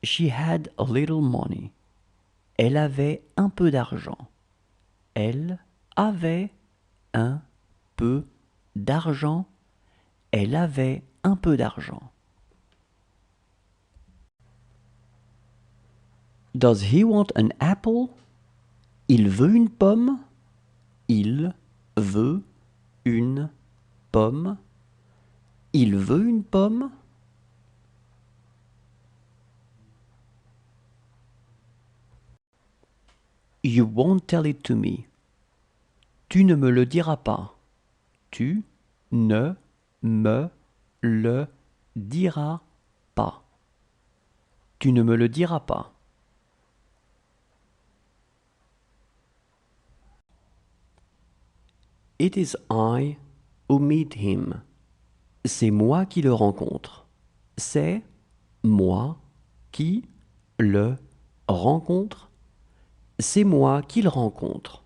She had a little money. Elle avait un peu d'argent. Elle avait un peu d'argent. Elle avait un peu d'argent. Does he want an apple? Il veut une pomme. Il veut une pomme. Il veut une pomme. You won't tell it to me. Tu ne me le diras pas. Tu ne me le diras pas. Tu ne me le diras pas. It is I who meet him. C'est moi qui le rencontre. C'est moi qui le rencontre. C'est moi qui le rencontre.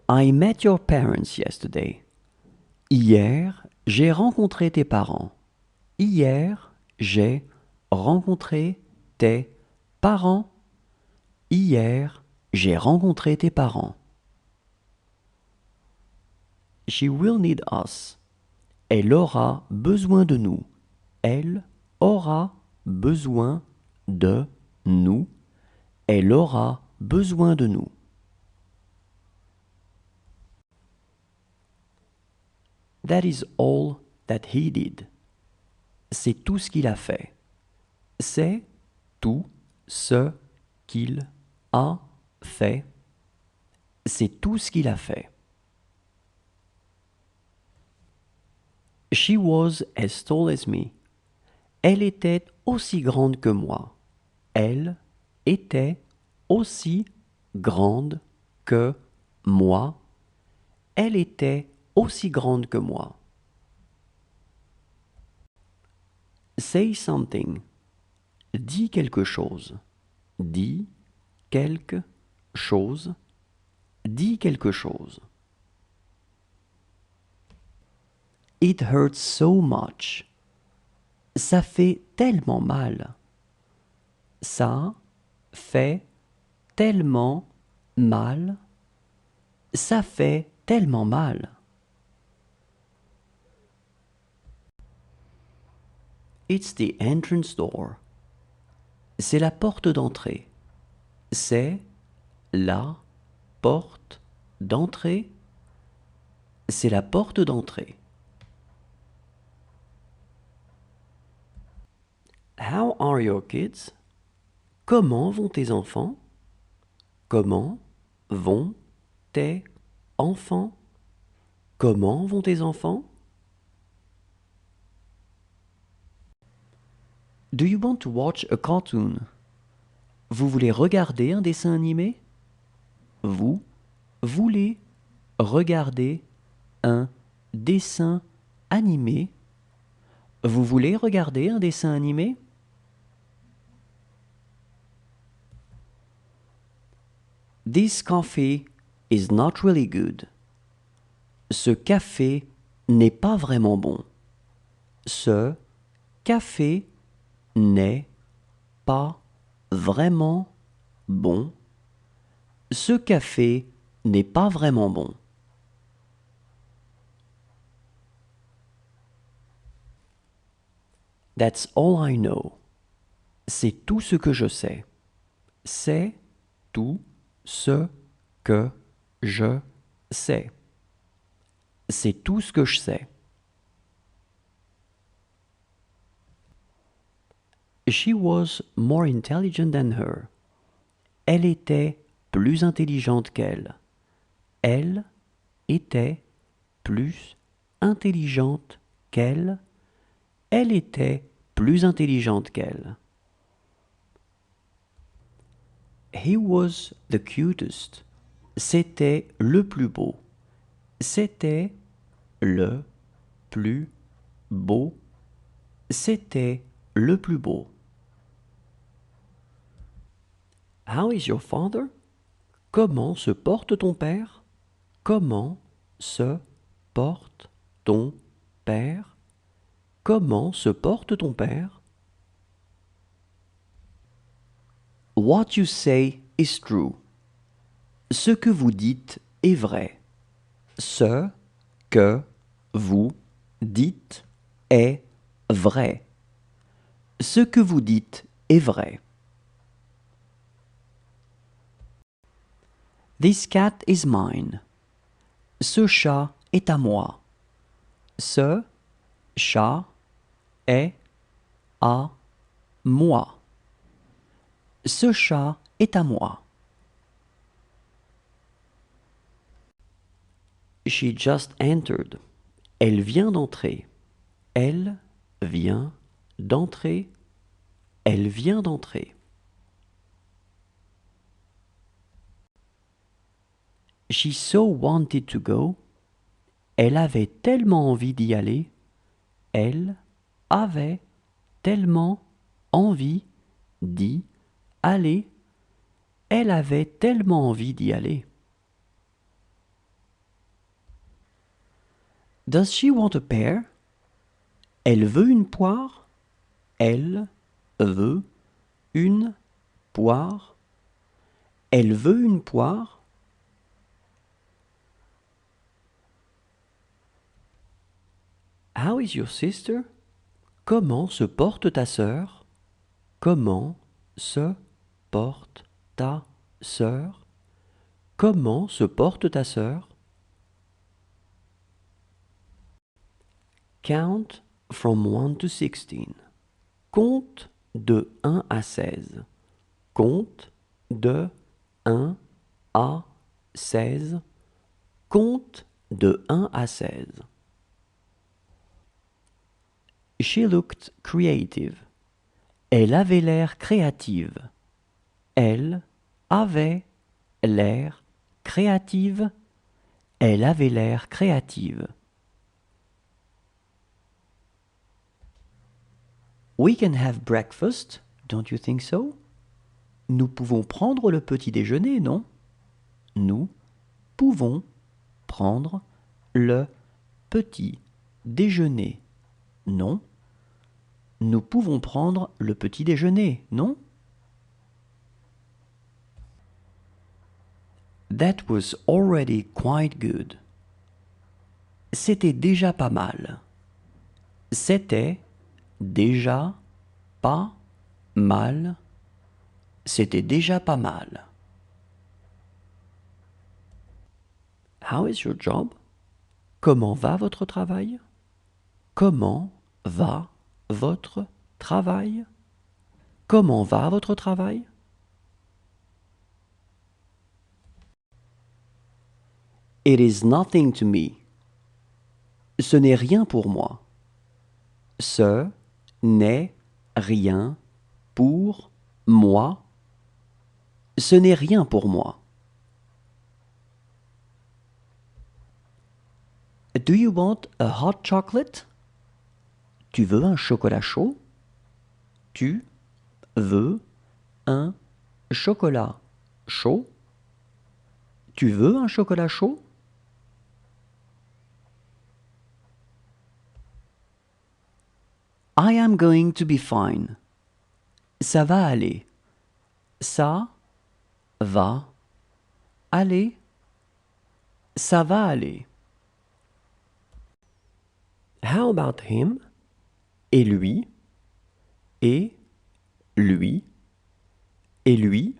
I met your parents yesterday. Hier, j'ai rencontré tes parents. Hier, j'ai rencontré tes parents. Hier, j'ai rencontré tes parents. She will need us. Elle aura besoin de nous. Elle aura besoin de nous. Elle aura besoin de nous. That is all that he did. C'est tout ce qu'il a fait. C'est tout ce qu'il a fait. C'est tout ce qu'il a fait. She was as tall as me. Elle était aussi grande que moi. Elle était aussi grande que moi. Elle était aussi grande que moi. Say something. Dis quelque chose. Dis quelque chose. Dis quelque chose. It hurts so much. Ça fait tellement mal. Ça fait tellement mal. Ça fait tellement mal. It's the entrance door. C'est la porte d'entrée. C'est la porte d'entrée. C'est la porte d'entrée. How are your kids? Comment vont tes enfants? Comment vont tes enfants? Comment vont tes enfants? Do you want to watch a cartoon? Vous voulez regarder un dessin animé? Vous voulez regarder un dessin animé? Vous voulez regarder un dessin animé? This coffee is not really good. Ce café n'est pas vraiment bon. Ce café n'est pas vraiment bon. Ce café n'est pas vraiment bon. That's all I know. C'est tout ce que je sais. C'est tout ce que je sais. C'est tout ce que je sais. She was more intelligent than her. Elle était plus intelligente qu'elle. Elle était plus intelligente qu'elle. Elle était plus intelligente qu'elle. He was the cutest. C'était le plus beau. C'était le plus beau. C'était le plus beau. How is your father? Comment se porte ton père? Comment se porte ton père? Comment se porte ton père? What you say is true. Ce que vous dites est vrai. Ce que vous dites est vrai. Ce que vous dites est vrai. This cat is mine. Ce chat est à moi. Ce chat est à moi. Ce chat est à moi. She just entered. Elle vient d'entrer. Elle vient d'entrer. Elle vient d'entrer. She so wanted to go. Elle avait tellement envie d'y aller. Elle avait tellement envie d'y aller. Elle avait tellement envie d'y aller. Does she want a pear? Elle veut une poire. Elle veut une poire. Elle veut une poire. How is your sister? Comment se porte ta sœur? Comment se porte ta sœur? Comment se porte ta sœur? Count from 1 to 16. Compte de 1 à 16. Compte de 1 à 16. Compte de 1 à 16. She looked creative. Elle avait l'air créative. Elle avait l'air créative. Elle avait l'air créative. We can have breakfast, don't you think so? Nous pouvons prendre le petit déjeuner, non? Nous pouvons prendre le petit déjeuner, non? Nous pouvons prendre le petit déjeuner, non? That was already quite good. C'était déjà pas mal. C'était déjà pas mal. C'était déjà pas mal. How is your job? Comment va votre travail? Comment va votre travail? Comment va votre travail? It is nothing to me. Ce n'est rien pour moi. Ce n'est rien pour moi. Ce n'est rien pour moi. Do you want a hot chocolate? Tu veux un chocolat chaud? Tu veux un chocolat chaud? Tu veux un chocolat chaud? I am going to be fine. Ça va aller. Ça va aller. Ça va aller. How about him? Et lui? Et lui? Et lui?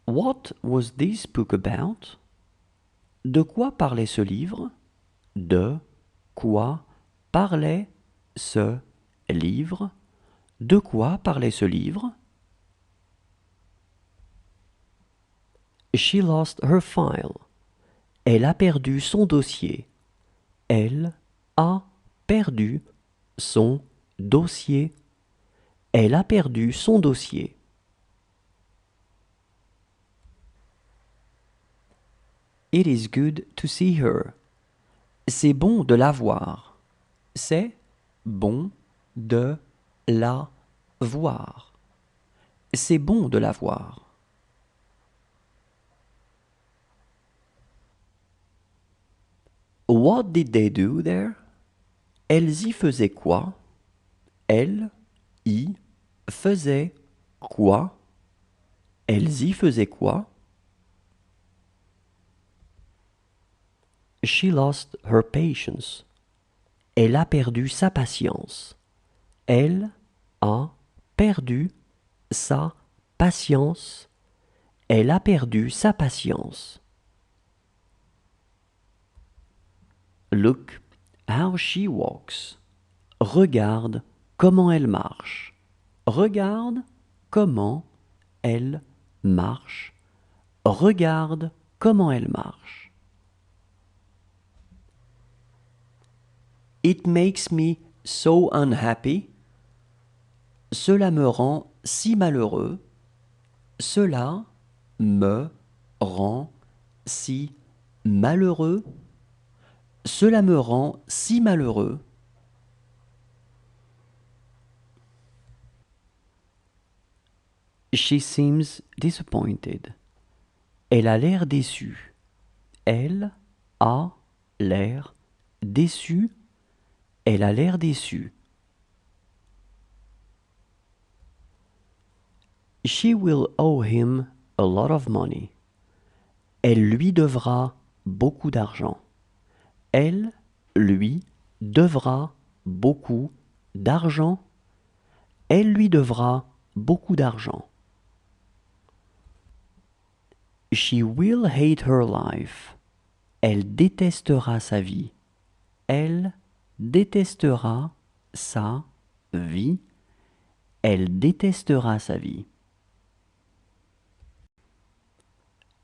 What was this book about? De quoi parlait ce livre? De quoi parlait ce livre? De quoi parlait ce livre? She lost her file. Elle a perdu son dossier. Elle a perdu son dossier. Elle a perdu son dossier. It is good to see her. C'est bon de la voir. C'est bon de la voir. C'est bon de la voir. What did they do there? Elles y faisaient quoi? Elles y faisaient quoi? Elles y faisaient quoi? She lost her patience. Elle a perdu sa patience. Elle a perdu sa patience. Elle a perdu sa patience. Look how she walks. Regarde comment elle marche. Regarde comment elle marche. Regarde comment elle marche. It makes me so unhappy. Cela me rend si malheureux. Cela me rend si malheureux. Cela me rend si malheureux. She seems disappointed. Elle a l'air déçue. Elle a l'air déçue. Elle a l'air déçue. She will owe him a lot of money. Elle lui devra beaucoup d'argent. Elle lui devra beaucoup d'argent. Elle lui devra beaucoup d'argent. She will hate her life. Elle détestera sa vie. Elle détestera sa vie. Elle détestera sa vie.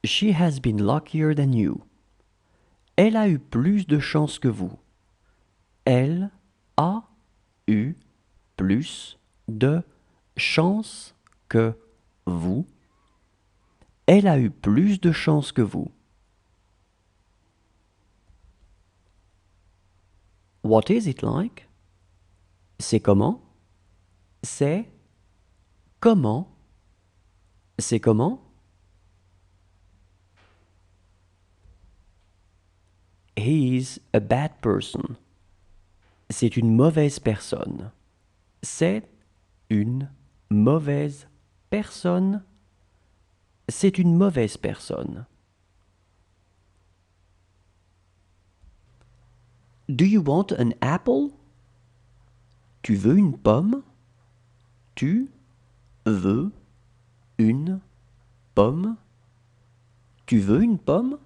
She has been luckier than you. Elle a eu plus de chance que vous. Elle a eu plus de chance que vous. Elle a eu plus de chance que vous. What is it like? C'est comment? C'est comment? C'est comment? He is a bad person. C'est une mauvaise personne. C'est une mauvaise personne. C'est une mauvaise personne. Do you want an apple? Tu veux une pomme? Tu veux une pomme? Tu veux une pomme?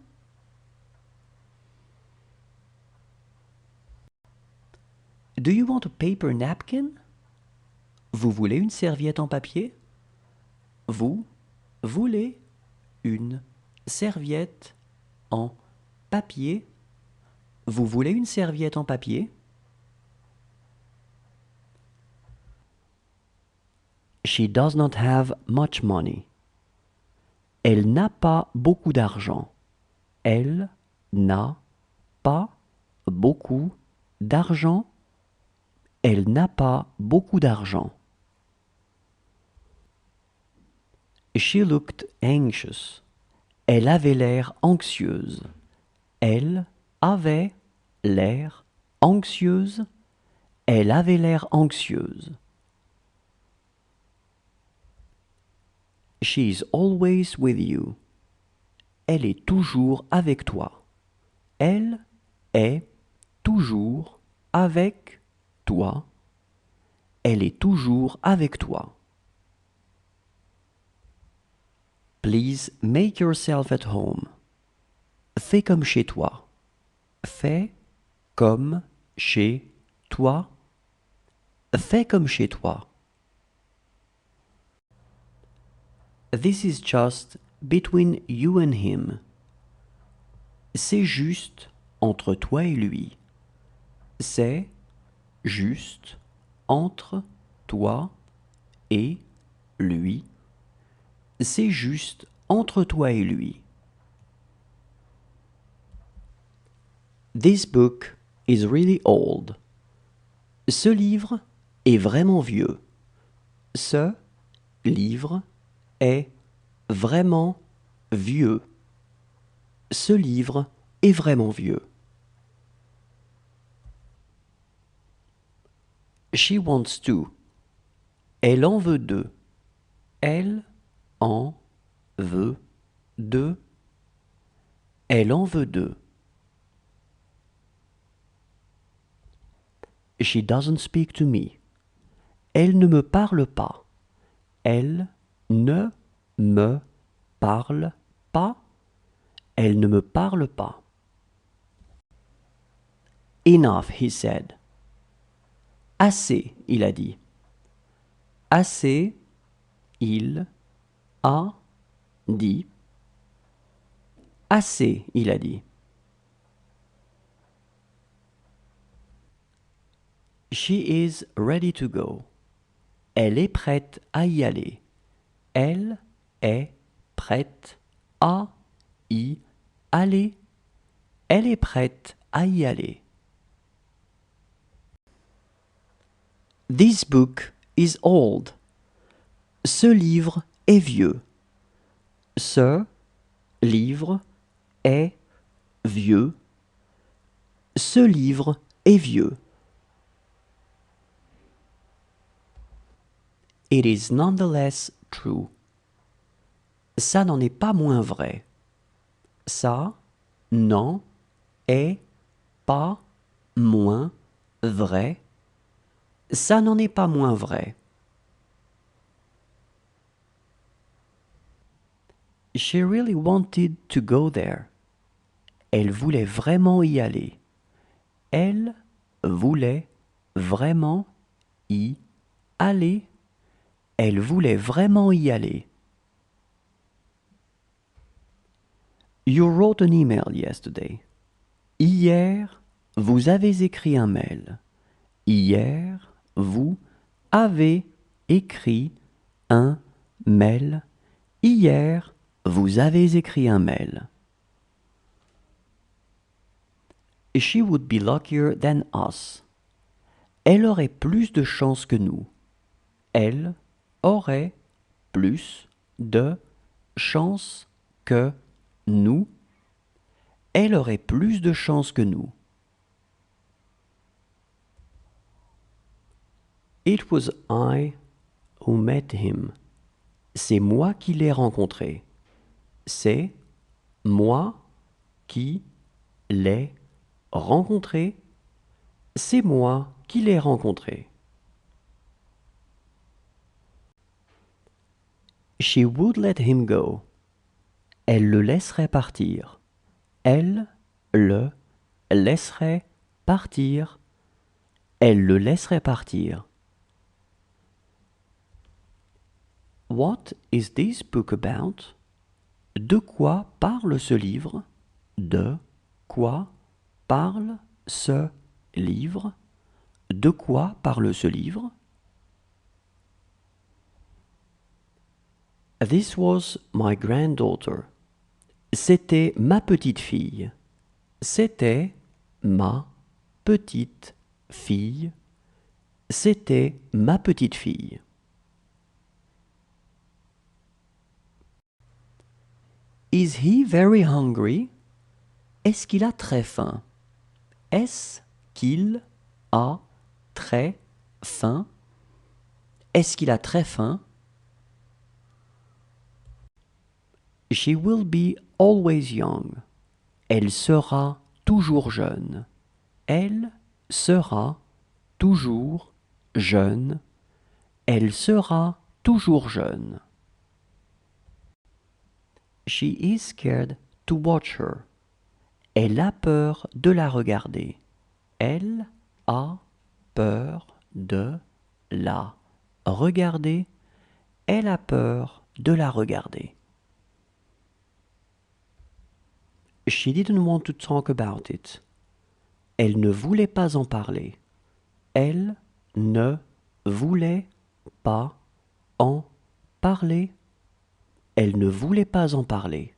Do you want a paper napkin? Vous voulez une serviette en papier? Vous voulez une serviette en papier? Vous voulez une serviette en papier? She does not have much money. Elle n'a pas beaucoup d'argent. Elle n'a pas beaucoup d'argent. Elle n'a pas beaucoup d'argent. She looked anxious. Elle avait l'air anxieuse. Elle avait l'air anxieuse. Elle avait l'air anxieuse. She is always with you. Elle est toujours avec toi. Elle est toujours avec toi. Elle est toujours avec toi. Please make yourself at home. Fais comme chez toi. Fais comme chez toi. Fais comme chez toi. This is just between you and him. C'est juste entre toi et lui. C'est juste entre toi et lui. C'est juste entre toi et lui. This book is really old. Ce livre est vraiment vieux. Ce livre est vraiment vieux. Ce livre est vraiment vieux. She wants two. Elle en veut deux. Elle en veut deux. Elle en veut deux. She doesn't speak to me. Elle ne me parle pas. Elle ne me parle pas. Elle ne me parle pas. Enough, he said. Assez, il a dit. Assez, il a dit. Assez, il a dit. She is ready to go. Elle est prête à y aller. Elle est prête à y aller. Elle est prête à y aller. This book is old. Ce livre est vieux. Ce livre est vieux. Ce livre est vieux. It is nonetheless true. Ça n'en est pas moins vrai. Ça n'en est pas moins vrai. Ça n'en est pas moins vrai. She really wanted to go there. Elle voulait vraiment y aller. Elle voulait vraiment y aller. Elle voulait vraiment y aller. You wrote an email yesterday. Hier, vous avez écrit un mail. Hier, vous avez écrit un mail. Hier, vous avez écrit un mail. She would be luckier than us. Elle aurait plus de chance que nous. Elle aurait plus de chance que nous. Elle aurait plus de chance que nous. It was I who met him. C'est moi qui l'ai rencontré. C'est moi qui l'ai rencontré. C'est moi qui l'ai rencontré. She would let him go. Elle le laisserait partir. Elle le laisserait partir. Elle le laisserait partir. What is this book about? De quoi parle ce livre? De quoi parle ce livre? De quoi parle ce livre? This was my granddaughter. C'était ma petite fille. C'était ma petite fille. C'était ma petite fille. Is he very hungry? Est-ce qu'il a très faim? Est-ce qu'il a très faim? Est-ce qu'il a très faim? She will be always young. Elle sera toujours jeune. Elle sera toujours jeune. Elle sera toujours jeune. She is scared to watch her. Elle a peur de la regarder. Elle a peur de la regarder. Elle a peur de la regarder. She didn't want to talk about it. Elle ne voulait pas en parler. Elle ne voulait pas en parler. Elle ne voulait pas en parler.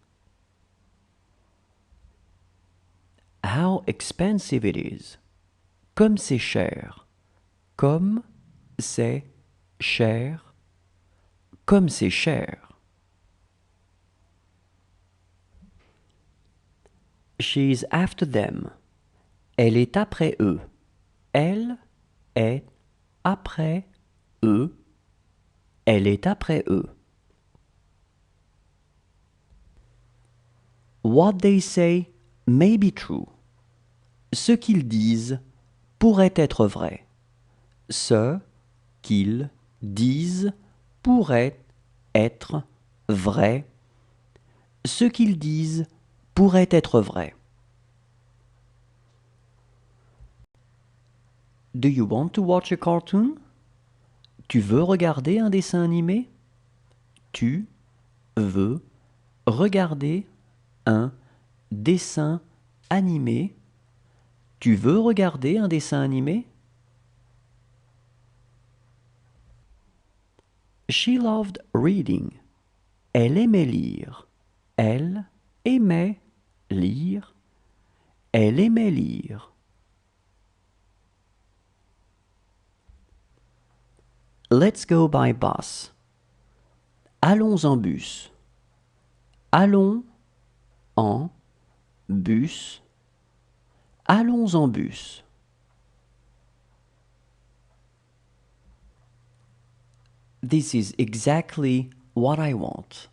How expensive it is. Comme c'est cher. Comme c'est cher. Comme c'est cher. She's after them. Elle est après eux. Elle est après eux. Elle est après eux. What they say may be true. Ce qu'ils disent pourrait être vrai. Ce qu'ils disent pourrait être vrai. Ce qu'ils disent pourrait être vrai. Do you want to watch a cartoon? Tu veux regarder un dessin animé? Tu veux regarder un dessin animé? Tu veux regarder un dessin animé? She loved reading. Elle aimait lire. Elle aimait lire. Elle aimait lire. Let's go by bus. Allons en bus. Allons en bus. Allons en bus. This is exactly what I want.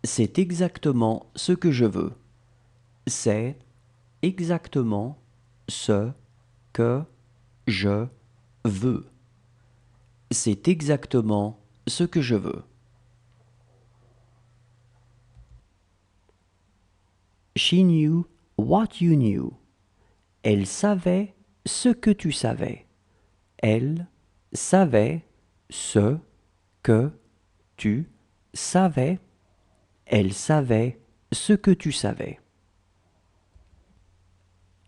C'est exactement ce que je veux. C'est exactement ce que je veux. C'est exactement ce que je veux. She knew what you knew. Elle savait ce que tu savais. Elle savait ce que tu savais. Elle savait ce que tu savais.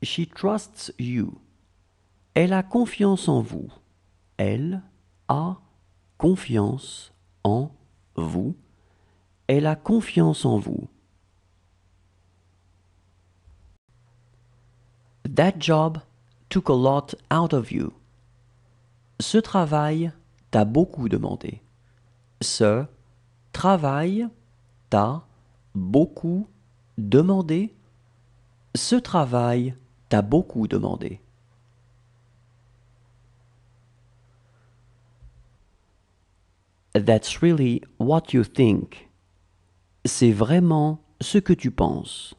She trusts you. Elle a confiance en vous. Elle a confiance en vous. Elle a confiance en vous. That job took a lot out of you. Ce travail t'a beaucoup demandé. Ce travail t'a beaucoup demandé. Ce travail t'a beaucoup demandé. That's really what you think. C'est vraiment ce que tu penses.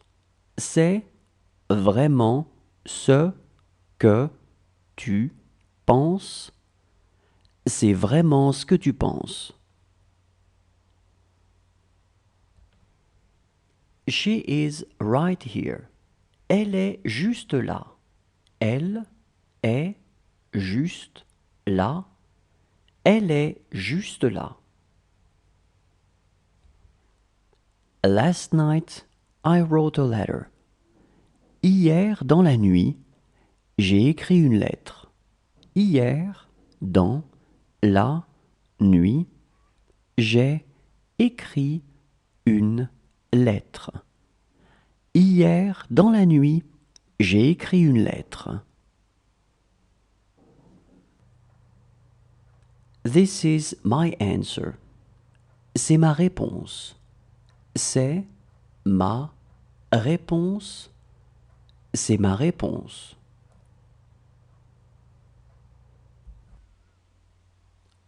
C'est vraiment ce que tu penses. C'est vraiment ce que tu penses. She is right here. Elle est juste là. Elle est juste là. Elle est juste là. Last night, I wrote a letter. Hier, dans la nuit, j'ai écrit une lettre. Hier, dans la nuit, j'ai écrit une lettre. Hier, dans la nuit, j'ai écrit une lettre. This is my answer. C'est ma réponse. C'est ma réponse. C'est ma réponse.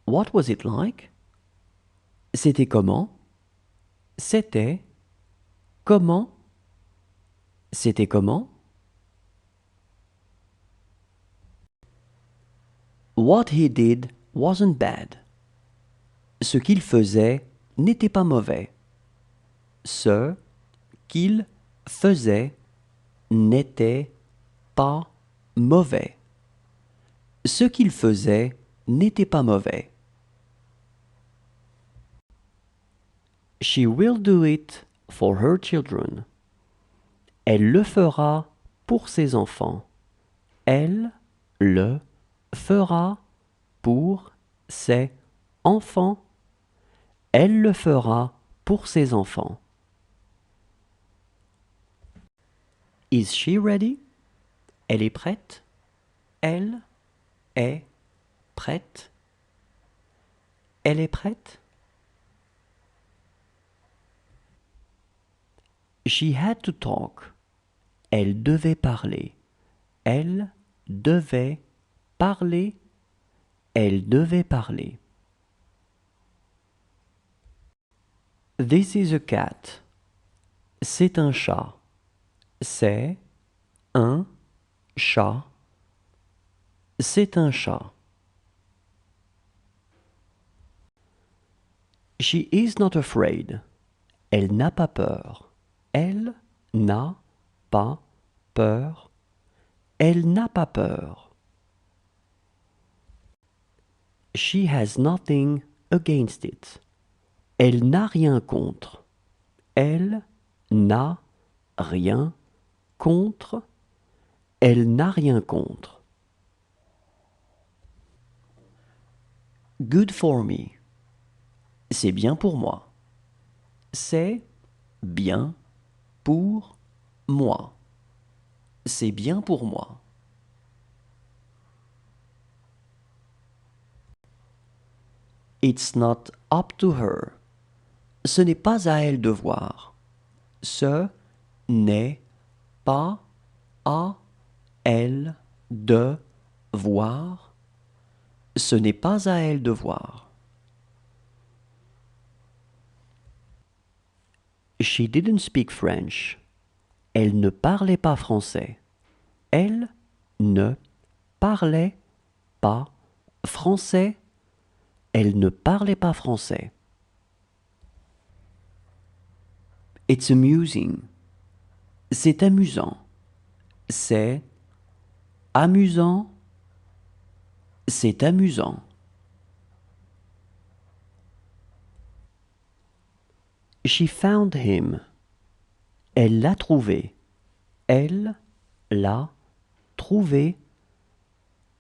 What was it like? C'était comment? C'était comment? C'était comment? What he did wasn't bad. Ce qu'il faisait n'était pas mauvais. Ce qu'il faisait n'était pas mauvais. Ce qu'il faisait n'était pas mauvais. She will do it for her children. Elle le fera pour ses enfants. Elle le fera pour ses enfants. Elle le fera pour ses enfants. Is she ready? Elle est prête? Elle est prête? Elle est prête? She had to talk. Elle devait parler. Elle devait parler. Elle devait parler. This is a cat. C'est un chat. C'est un chat. C'est un chat. She is not afraid. Elle n'a pas peur. Elle n'a pas peur. Elle n'a pas peur. She has nothing against it. Elle n'a rien contre. Elle n'a rien contre. Elle n'a rien contre. Good for me. C'est bien pour moi. C'est bien pour moi. C'est bien pour moi. It's not up to her. Ce n'est pas à elle de voir. Ce n'est pas à elle de voir. Ce n'est pas à elle de voir. She didn't speak French. Elle ne parlait pas français. Elle ne parlait pas français. Elle ne parlait pas français. It's amusing. C'est amusant. C'est amusant. C'est amusant. She found him. Elle l'a trouvé. Elle l'a trouvé.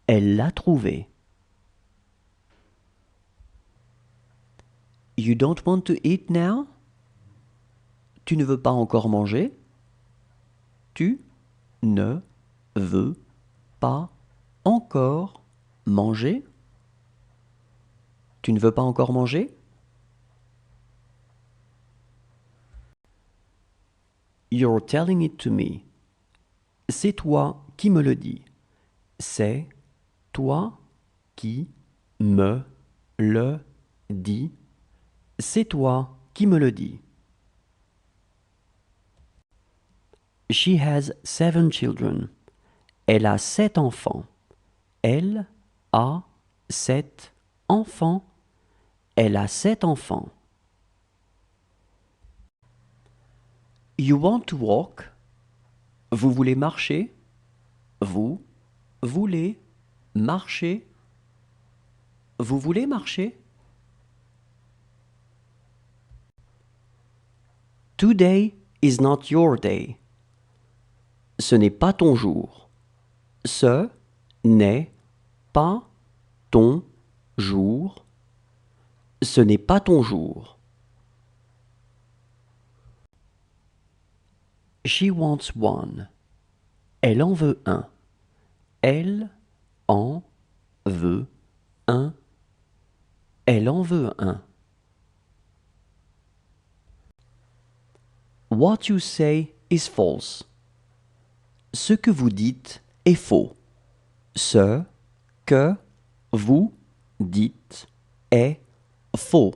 Elle l'a trouvé. You don't want to eat now? Tu ne veux pas encore manger? Tu ne veux pas encore manger? Tu ne veux pas encore manger? You're telling it to me. C'est toi qui me le dis. C'est toi qui me le dis. C'est toi qui me le dis. She has 7 children. Elle a 7 enfants. Elle a 7 enfants. Elle a 7 enfants. You want to walk? Vous voulez marcher? Vous voulez marcher? Vous voulez marcher? Today is not your day. Ce n'est pas ton jour. Ce n'est pas ton jour. Ce n'est pas ton jour. She wants one. Elle en veut un. Elle en veut un. Elle en veut un. What you say is false. Ce que vous dites est faux. Ce que vous dites est faux.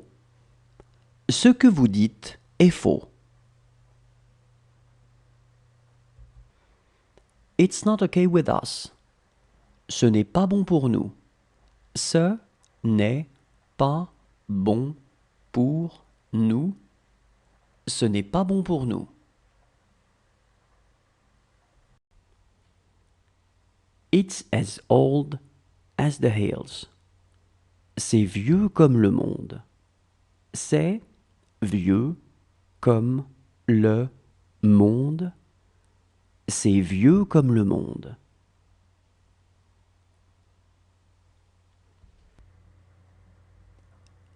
Ce que vous dites est faux. It's not okay with us. Ce n'est pas bon pour nous. Ce n'est pas bon pour nous. Ce n'est pas bon pour nous. It's as old as the hills. C'est vieux comme le monde. C'est vieux comme le monde. C'est vieux comme le monde.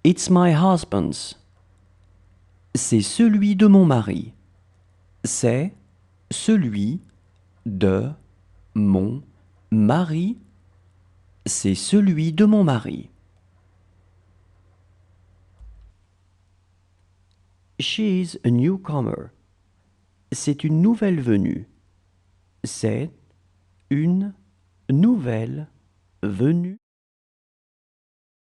It's my husband's. C'est celui de mon mari. C'est celui de mon mari. C'est celui de mon mari. She's a newcomer. C'est une nouvelle venue. C'est une nouvelle venue.